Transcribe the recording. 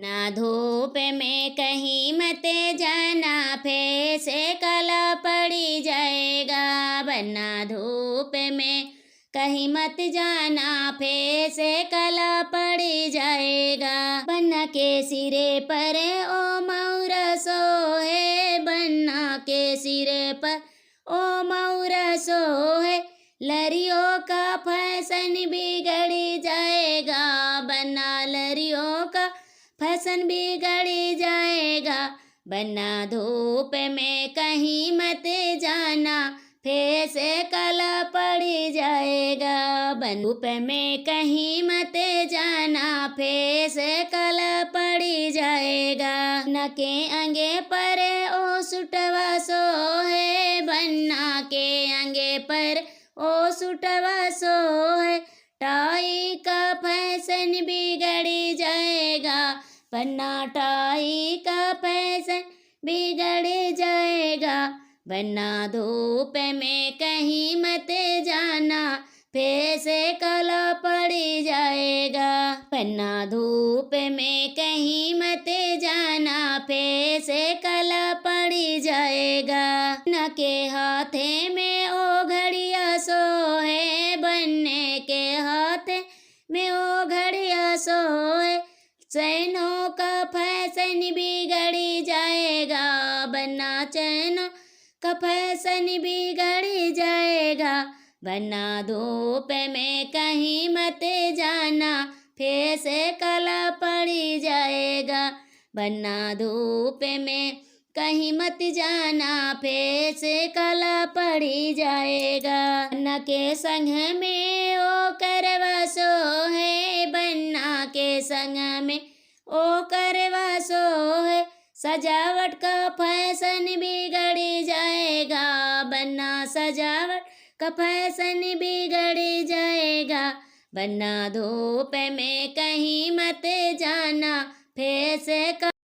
ना धूप में कहीं मत जाना, फेस काला पड़ी जाएगा। वरना धूप में कहीं मत जाना, फेस काला पड़ी जाएगा। बन्ना के सिरे पर ओ मौरा सोहे, बन्ना के सिरे पर ओ मौरा सोहे। लरियों का फैशन बिगड़ जाएगा, बन्ना लरियों का फैशन बिगड़ जाएगा। बन्ना धूप में कहीं मत जाना, फेस काला पड़ जाएगा। धूप में कहीं मत जाना, फेस काला पड़ जाएगा। बन्ना के अंगे पर ओ सुटवा सोहे, बन्ना के अंगे पर ओ सुटवा सोहे। टाई का फैशन बिगड़ जाएगा, वरना टाई का फैशन बिगड़ जाएगा। वरना धूप में कहीं मत जाना, फेस काला पड़ जाएगा। वरना धूप में कहीं मत जाना, फेस काला पड़ जाएगा। बन्ना के हाथे में ओ घड़िया सोहे, बन्ने के हाथ में ओ घड़िया सोहे। चैनों का फैशन बिगड़ जाएगा, बन्ना चैनों का फैशन बिगड़ जाएगा। वरना धूप में कहीं मत जाना, फेस काला पड़ जाएगा। वरना धूप में कहीं मत जाना, फेस काला पड़ जाएगा। बन्ना के संग में ओ करवा सोहे, बन्ना के संग में ओ करवा सोहे। सजावट का फैशन बिगड़ जाएगा, बन्ना सजावट का फैशन बिगड़ जाएगा। वरना धूप में कहीं मत जाना, फेस